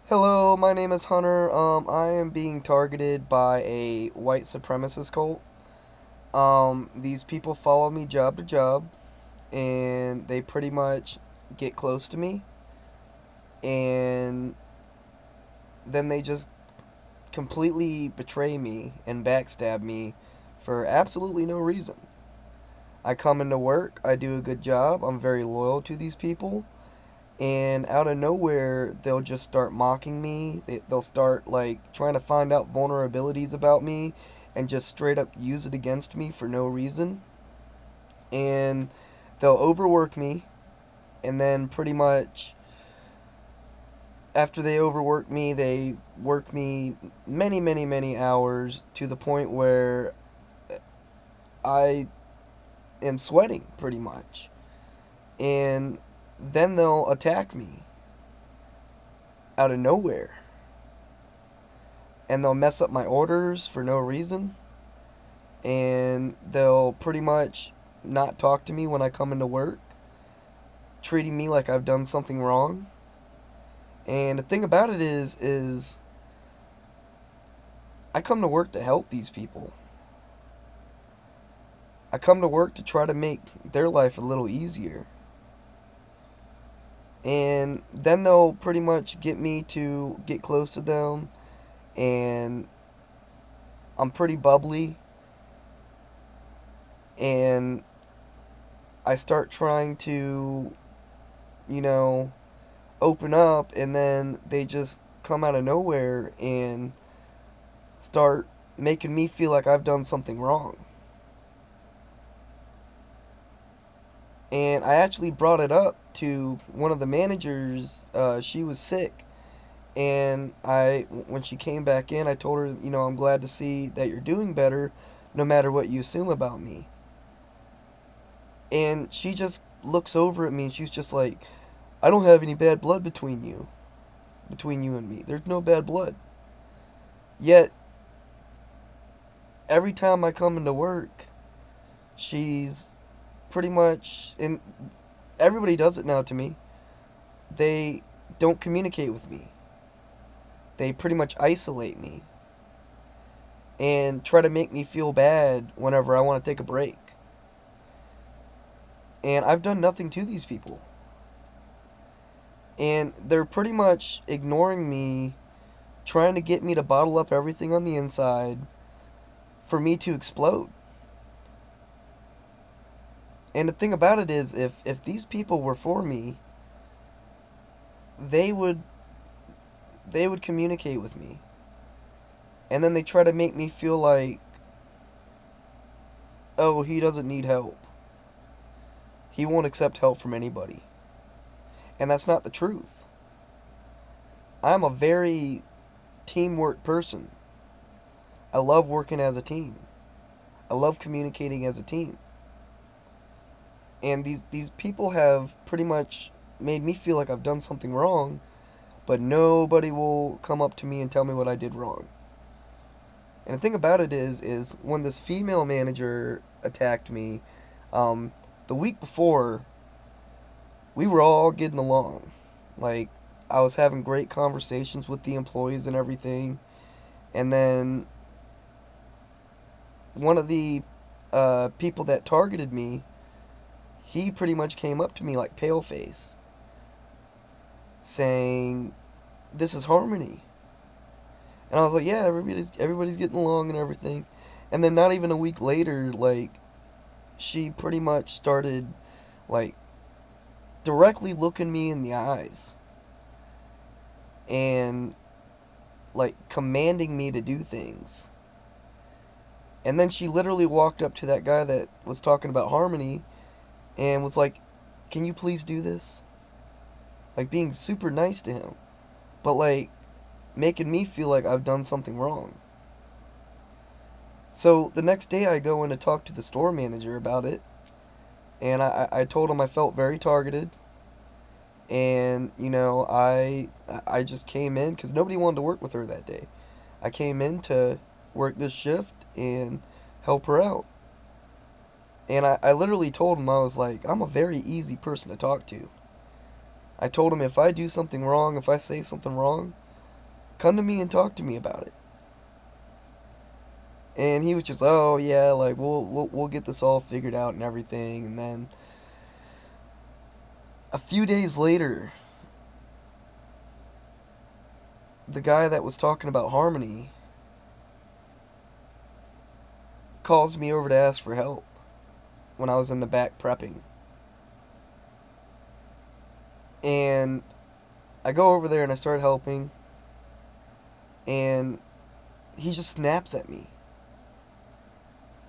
Hello, my name is Hunter. I am being targeted by a white supremacist cult. These people follow me job to job, and they pretty much get close to me, and then they just completely betray me and backstab me for absolutely no reason. I come into work, I do a good job, I'm very loyal to these people, and out of nowhere they'll just start mocking me. They'll start like trying to find out vulnerabilities about me and just straight up use it against me for no reason. And they'll overwork me, and then pretty much after they overwork me, they work me many hours to the point where I am sweating pretty much. And then they'll attack me out of nowhere, and they'll mess up my orders for no reason, and they'll pretty much not talk to me when I come into work, treating me like I've done something wrong. And the thing about it is I come to work to help these people. I come to work to try to make their life a little easier. And then they'll pretty much get me to get close to them, and I'm pretty bubbly, and I start trying to, you know, open up, and then they just come out of nowhere and start making me feel like I've done something wrong. And I actually brought it up to one of the managers. She was sick, and when she came back in, I told her, I'm glad to see that you're doing better, no matter what you assume about me. And she just looks over at me, and she's just like, I don't have any bad blood between you and me. There's no bad blood. Yet every time I come into work, she's pretty much, and everybody does it now to me. They don't communicate with me. They pretty much isolate me and try to make me feel bad whenever I want to take a break. And I've done nothing to these people. And they're pretty much ignoring me, trying to get me to bottle up everything on the inside for me to explode. And the thing about it is, if these people were for me, they would they would communicate with me. And then they try to make me feel like, oh, he doesn't need help. He won't accept help from anybody. And that's not the truth. I'm a very teamwork person. I love working as a team. I love communicating as a team. And these people have pretty much made me feel like I've done something wrong, but nobody will come up to me and tell me what I did wrong. And the thing about it is when this female manager attacked me, um, the week before, we were all getting along. Like, I was having great conversations with the employees and everything. And then one of the people that targeted me, he pretty much came up to me like paleface, saying, "This is Harmony." And I was like, "Yeah, everybody's getting along and everything." And then not even a week later, like, she pretty much started like directly looking me in the eyes and like commanding me to do things. And then she literally walked up to that guy that was talking about Harmony and was like, "Can you please do this?" Like, being super nice to him, but like making me feel like I've done something wrong. So the next day I go in to talk to the store manager about it, and I told him I felt very targeted. And I just came in because nobody wanted to work with her that day. I came in to work this shift and help her out. And I literally told him, I was like, I'm a very easy person to talk to. I told him if I do something wrong, if I say something wrong, come to me and talk to me about it. And he was just, oh yeah, like we'll get this all figured out and everything. And then a few days later, the guy that was talking about Harmony calls me over to ask for help when I was in the back prepping. And I go over there and I start helping, and he just snaps at me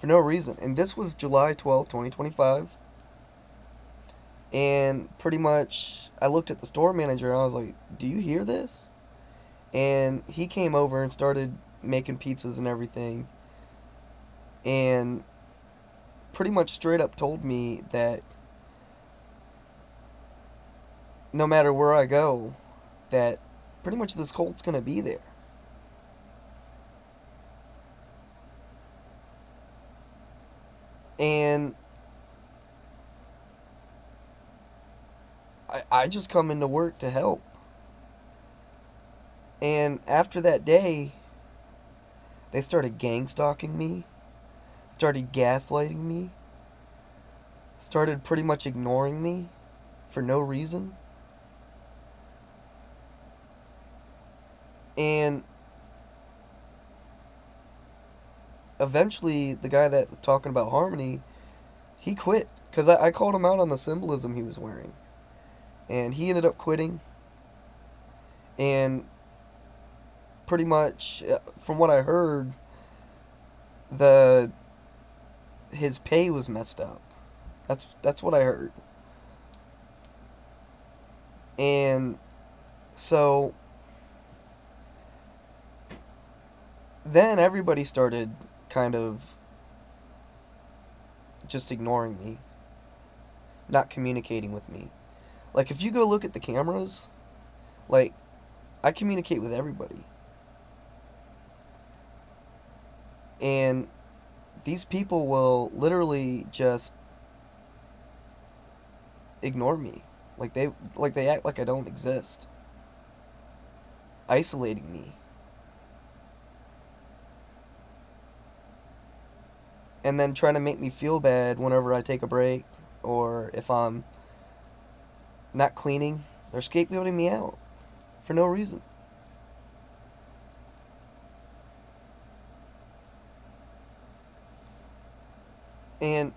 for no reason. And this was July 12th, 2025. And pretty much, I looked at the store manager and I was like, do you hear this? And he came over and started making pizzas and everything. And pretty much straight up told me that no matter where I go, that pretty much this Colt's going to be there. And I just come into work to help. And after that day, they started gang stalking me, started gaslighting me, started pretty much ignoring me for no reason. And eventually, the guy that was talking about Harmony, he quit. Because I called him out on the symbolism he was wearing. And he ended up quitting. And pretty much, from what I heard, the his pay was messed up. That's what I heard. And so then everybody started kind of just ignoring me, not communicating with me. Like, if you go look at the cameras, like, I communicate with everybody. And these people will literally just ignore me. Like they act like I don't exist. Isolating me. And then trying to make me feel bad whenever I take a break or if I'm not cleaning. They're scapegoating me out for no reason. And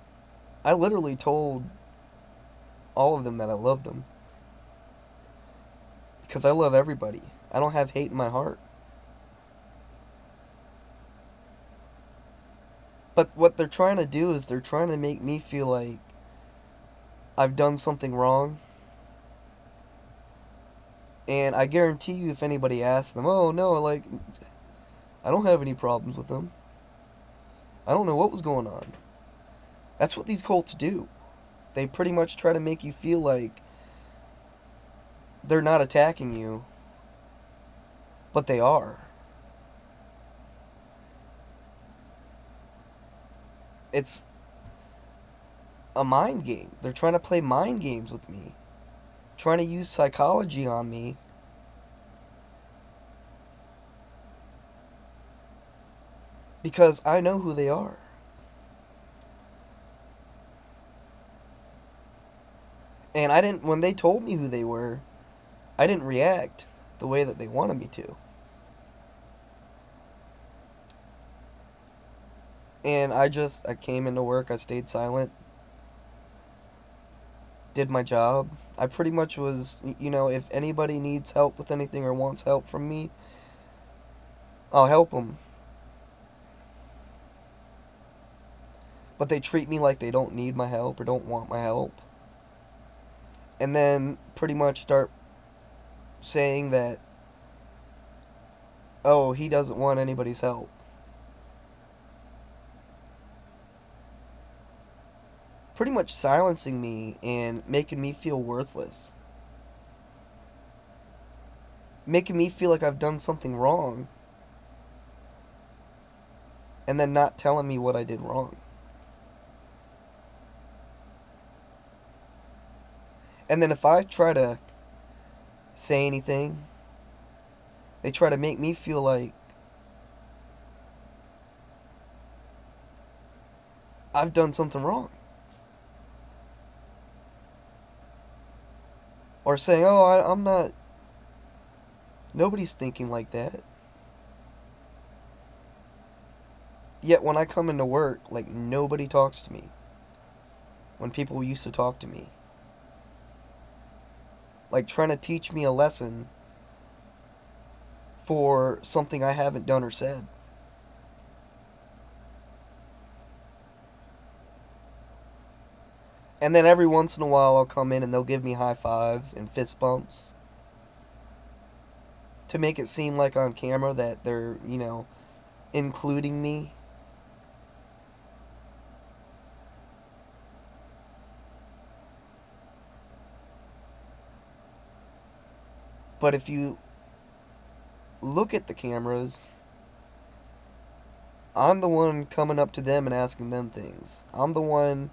I literally told all of them that I loved them. Because I love everybody. I don't have hate in my heart. But what they're trying to do is they're trying to make me feel like I've done something wrong. And I guarantee you, if anybody asks them, oh no, like, I don't have any problems with them. I don't know what was going on. That's what these cults do. They pretty much try to make you feel like they're not attacking you, but they are. It's a mind game. They're trying to play mind games with me, trying to use psychology on me. Because I know who they are. And I didn't, when they told me who they were, I didn't react the way that they wanted me to. And I came into work, I stayed silent, did my job. I pretty much was, if anybody needs help with anything or wants help from me, I'll help them. But they treat me like they don't need my help or don't want my help. And then pretty much start saying that, oh, he doesn't want anybody's help. Pretty much silencing me and making me feel worthless. Making me feel like I've done something wrong. And then not telling me what I did wrong. And then if I try to say anything, They try to make me feel like I've done something wrong. Or saying, oh, I'm not. Nobody's thinking like that. Yet when I come into work, like, nobody talks to me. When people used to talk to me. Like, trying to teach me a lesson for something I haven't done or said. And then every once in a while, I'll come in and they'll give me high fives and fist bumps to make it seem like on camera that they're, including me. But if you look at the cameras, I'm the one coming up to them and asking them things. I'm the one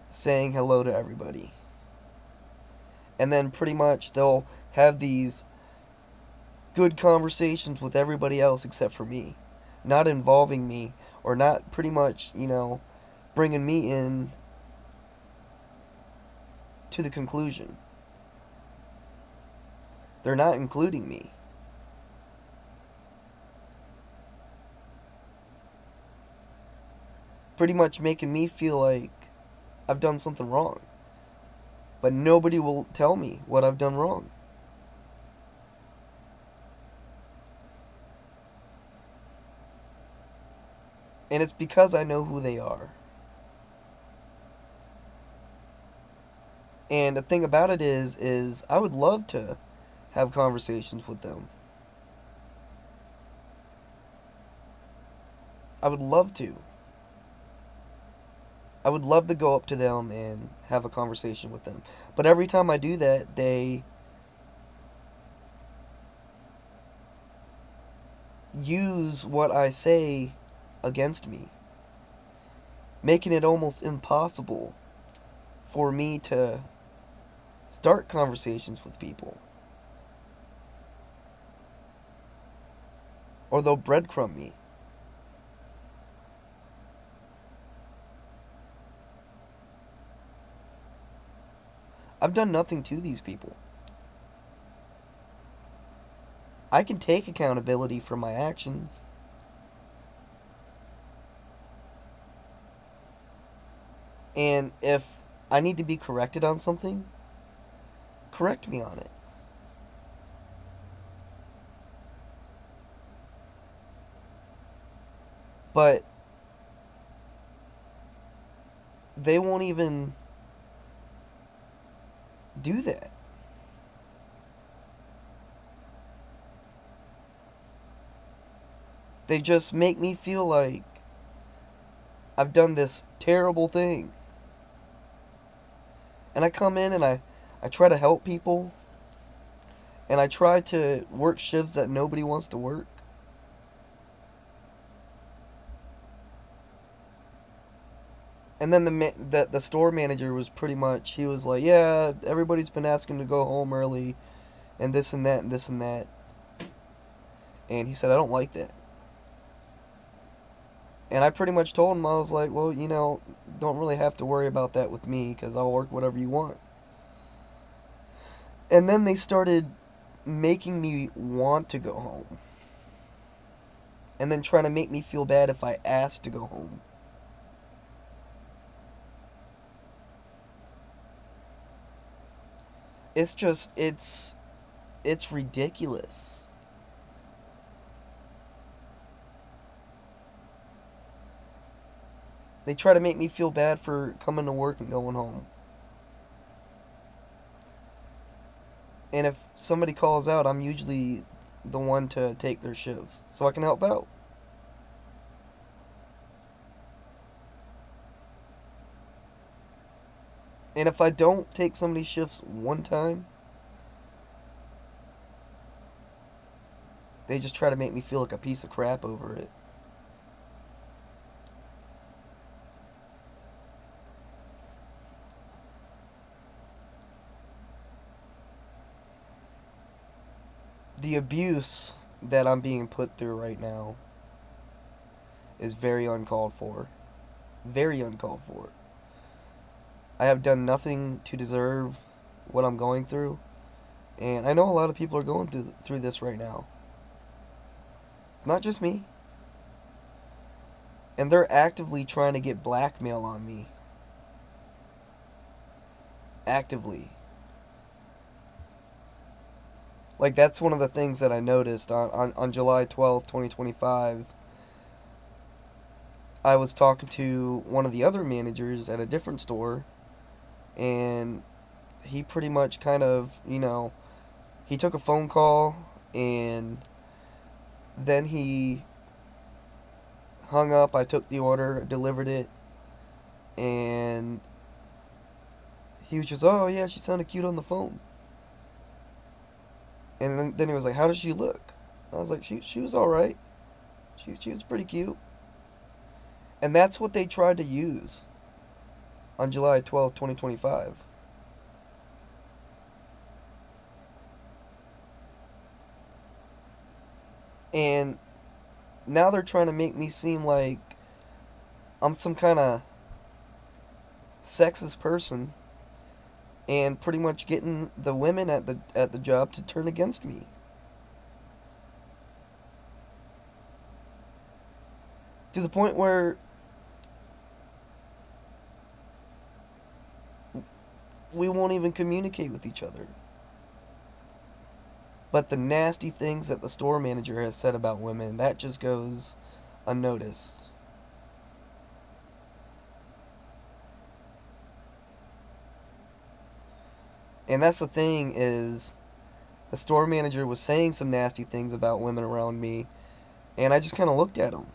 saying hello to everybody. And then pretty much they'll have these good conversations with everybody else except for me. Not involving me, or not pretty much, bringing me in to the conclusion. They're not including me. Pretty much making me feel like I've done something wrong. But nobody will tell me what I've done wrong. And it's because I know who they are. And the thing about it is I would love to have conversations with them. I would love to. I would love to go up to them and have a conversation with them. But every time I do that, they use what I say against me, making it almost impossible for me to start conversations with people. Or they'll breadcrumb me. I've done nothing to these people. I can take accountability for my actions. And if I need to be corrected on something, correct me on it. But they won't even do that. They just make me feel like I've done this terrible thing. And I come in and I try to help people. And I try to work shifts that nobody wants to work. And then the store manager was pretty much, he was like, yeah, everybody's been asking to go home early, and this and that and this and that. And he said, I don't like that. And I pretty much told him, I was like, well, don't really have to worry about that with me because I'll work whatever you want. And then they started making me want to go home. And then trying to make me feel bad if I asked to go home. It's just, it's ridiculous. They try to make me feel bad for coming to work and going home. And if somebody calls out, I'm usually the one to take their shifts so I can help out. And if I don't take somebody's shifts one time, they just try to make me feel like a piece of crap over it. The abuse that I'm being put through right now is very uncalled for. Very uncalled for. I have done nothing to deserve what I'm going through, and I know a lot of people are going through this right now. It's not just me. And they're actively trying to get blackmail on me. Actively. Like, that's one of the things that I noticed on July 12th, 2025. I was talking to one of the other managers at a different store, and he pretty much kind of, he took a phone call, and then he hung up. I took the order, delivered it, and he was just, oh, yeah, she sounded cute on the phone. And then he was like, how does she look? I was like, she was all right. She was pretty cute. And that's what they tried to use on July 12th, 2025. And now they're trying to make me seem like I'm some kind of sexist person and pretty much getting the women at the job to turn against me. To the point where we won't even communicate with each other. But the nasty things that the store manager has said about women, that just goes unnoticed. And that's the thing is the store manager was saying some nasty things about women around me, and I just kind of looked at him.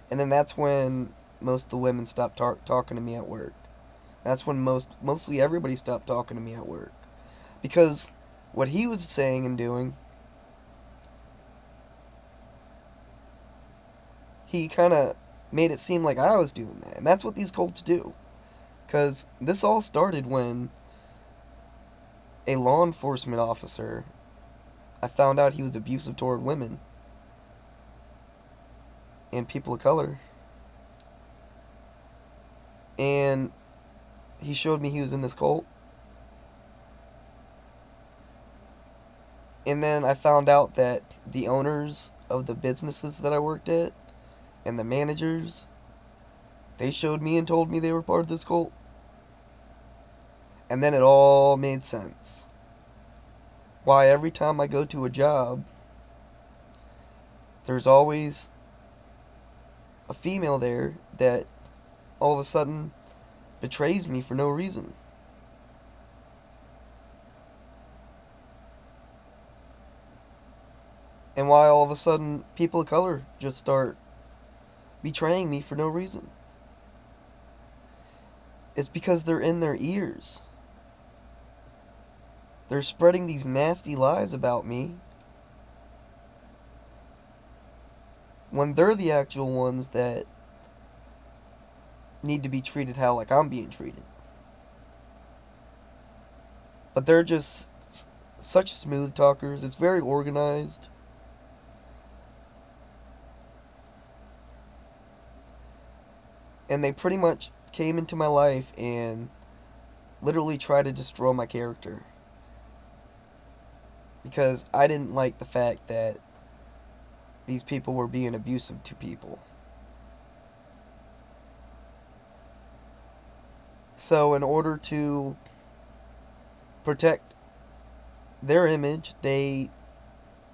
And then that's when most of the women stopped talking to me at work. That's when mostly everybody stopped talking to me at work. Because what he was saying and doing, he kind of made it seem like I was doing that. And that's what these cults do. Because this all started when a law enforcement officer, I found out he was abusive toward women and people of color. And he showed me he was in this cult. And then I found out that the owners of the businesses that I worked at and the managers, they showed me and told me they were part of this cult. And then it all made sense. Why every time I go to a job, there's always a female there that all of a sudden betrays me for no reason. And why all of a sudden people of color just start betraying me for no reason. It's because they're in their ears. They're spreading these nasty lies about me when they're the actual ones that need to be treated how like I'm being treated. But they're just such smooth talkers. It's very organized. And they pretty much came into my life and literally tried to destroy my character. Because I didn't like the fact that these people were being abusive to people. So, in order to protect their image, they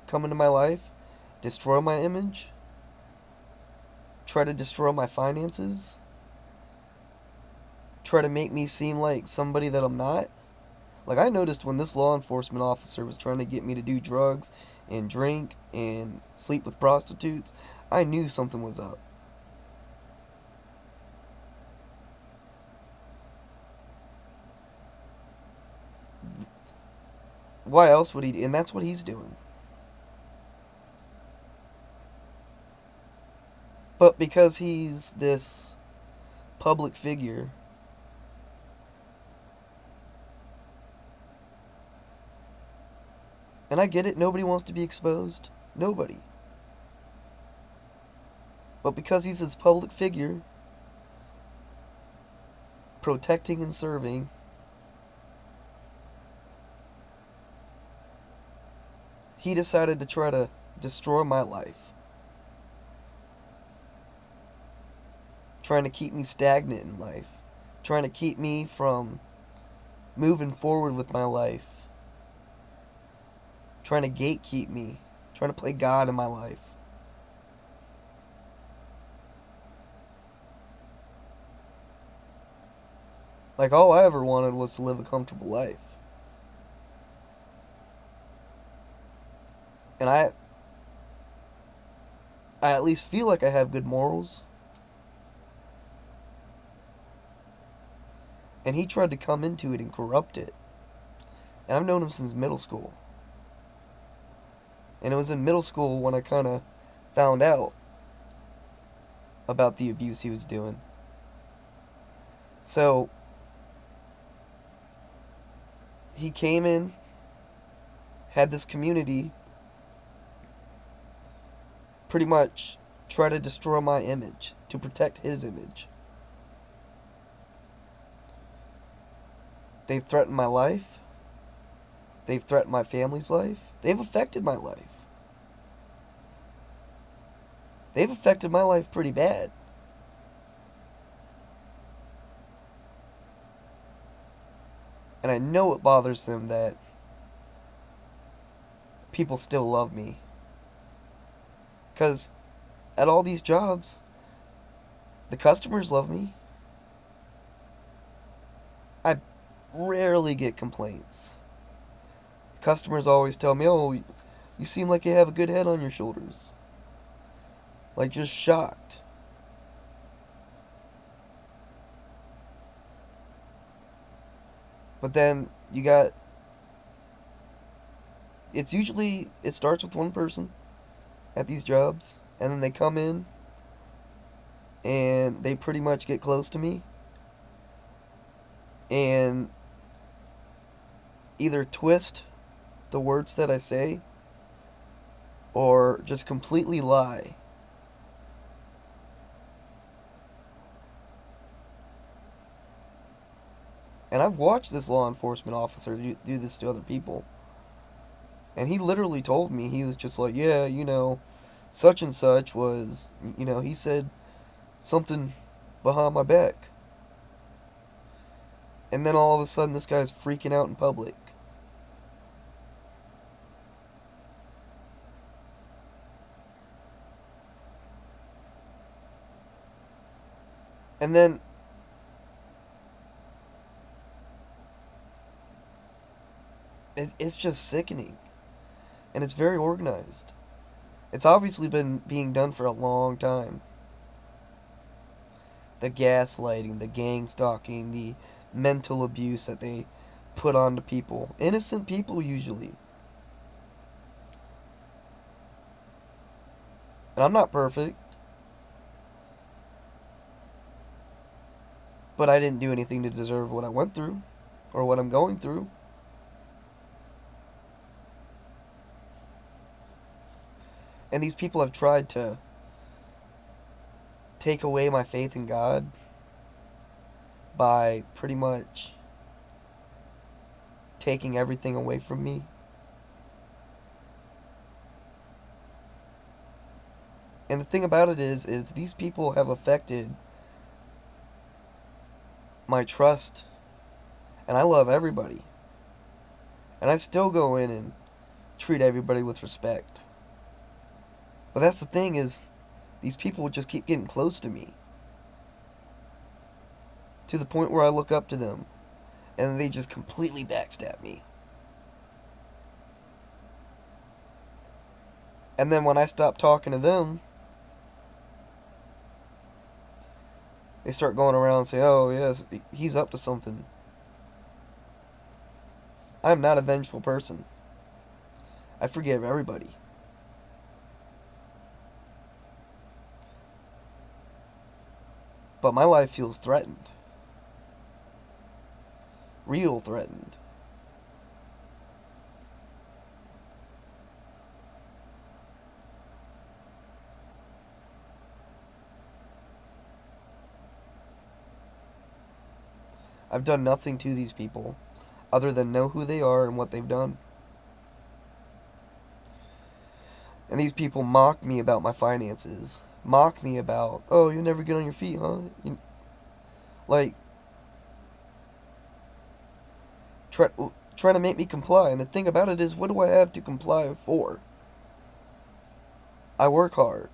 come into my life, destroy my image, try to destroy my finances, try to make me seem like somebody that I'm not. Like, I noticed when this law enforcement officer was trying to get me to do drugs and drink and sleep with prostitutes, I knew something was up. Why else would he? And that's what he's doing. But because he's this public figure, And I get it, nobody wants to be exposed. Nobody. But because he's this public figure, protecting and serving, he decided to try to destroy my life. Trying to keep me stagnant in life. Trying to keep me from moving forward with my life. Trying to gatekeep me. Trying to play God in my life. Like, all I ever wanted was to live a comfortable life. And I at least feel like I have good morals. And he tried to come into it and corrupt it. And I've known him since middle school. And it was in middle school when I kind of found out about the abuse he was doing. So, he came in, had this community pretty much try to destroy my image to protect his image. They've threatened my life. They've threatened my family's life. They've affected my life. They've affected my life pretty bad. And I know it bothers them that people still love me. Because at all these jobs, the customers love me. I rarely get complaints. Customers always tell me, "Oh, you seem like you have a good head on your shoulders." Like, just shocked. But then you got. It starts with one person at these jobs, and then they come in and they pretty much get close to me and either twist the words that I say or just completely lie. And I've watched this law enforcement officer do this to other people. And he literally told me, he was just like, "Yeah, such and such was, he said something behind my back." And then all of a sudden, this guy's freaking out in public. And then it's just sickening. And it's very organized. It's obviously been being done for a long time. The gaslighting, the gang stalking, the mental abuse that they put onto people. Innocent people, usually. And I'm not perfect. But I didn't do anything to deserve what I went through. Or what I'm going through. And these people have tried to take away my faith in God by pretty much taking everything away from me. And the thing about it is these people have affected my trust. And I love everybody. And I still go in and treat everybody with respect. But that's the thing is, these people just keep getting close to me. To the point where I look up to them. And they just completely backstab me. And then when I stop talking to them, they start going around and say, "Oh, yes, he's up to something." I'm not a vengeful person. I forgive everybody. But my life feels threatened. Real threatened. I've done nothing to these people other than know who they are and what they've done. And these people mock me about my finances. Mock me about, oh, you'll never get on your feet, huh? Like, try, trying to make me comply. And the thing about it is, what do I have to comply for? I work hard.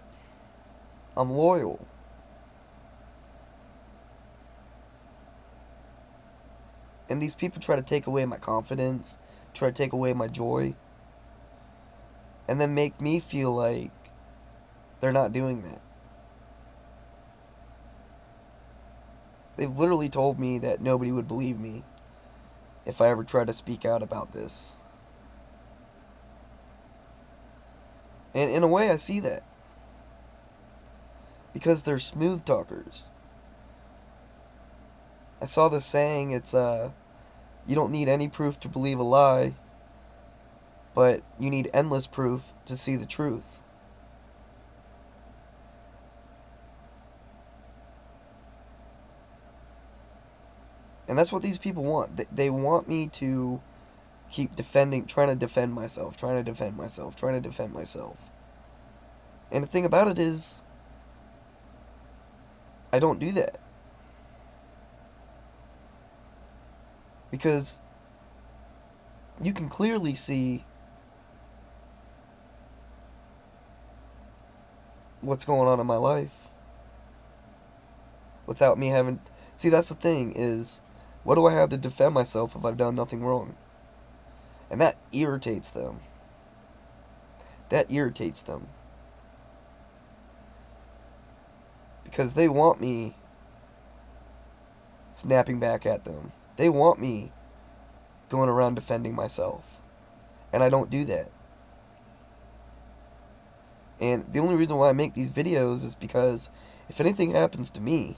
I'm loyal. And these people try to take away my confidence, try to take away my joy, and then make me feel like they're not doing that. They've literally told me that nobody would believe me if I ever tried to speak out about this. And in a way, I see that. Because they're smooth talkers. I saw this saying, it's, you don't need any proof to believe a lie, but you need endless proof to see the truth. And that's what these people want. They want me to keep trying to defend myself. And the thing about it is, I don't do that. Because you can clearly see what's going on in my life without me having... See, that's the thing, is what do I have to defend myself if I've done nothing wrong? And that irritates them. Because they want me snapping back at them. They want me going around defending myself. And I don't do that. And the only reason why I make these videos is because if anything happens to me,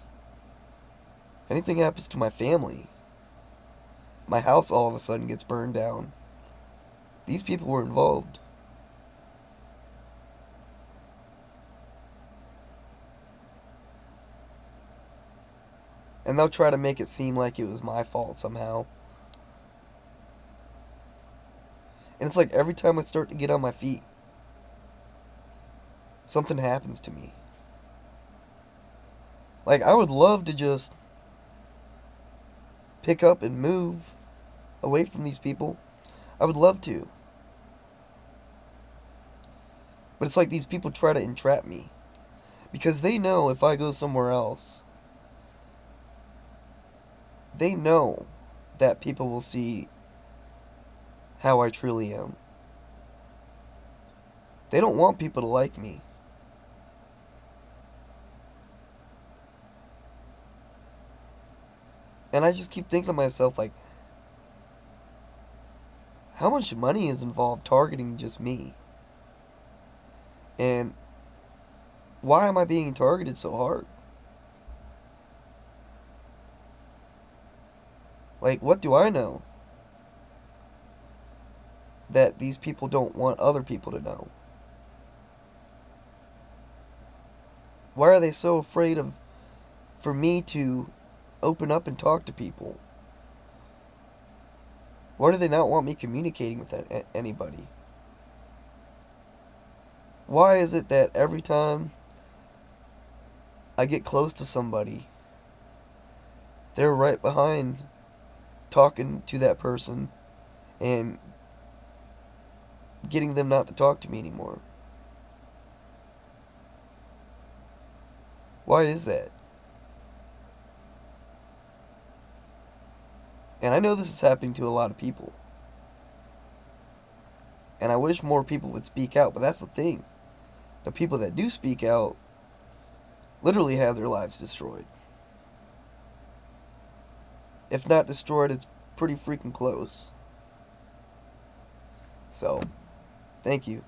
if anything happens to my family, my house all of a sudden gets burned down, these people were involved. And they'll try to make it seem like it was my fault somehow. And it's like every time I start to get on my feet, something happens to me. Like, I would love to just pick up and move away from these people. I would love to. But it's like these people try to entrap me. Because they know if I go somewhere else, they know that people will see how I truly am. They don't want people to like me. And I just keep thinking to myself, like, how much money is involved targeting just me? And why am I being targeted so hard? Like, what do I know that these people don't want other people to know? Why are they so afraid for me to open up and talk to people? Why do they not want me communicating with anybody? Why is it that every time I get close to somebody, they're right behind talking to that person and getting them not to talk to me anymore? Why is that? And I know this is happening to a lot of people. And I wish more people would speak out, but that's the thing. The people that do speak out literally have their lives destroyed. If not destroyed, it's pretty freaking close. So, thank you.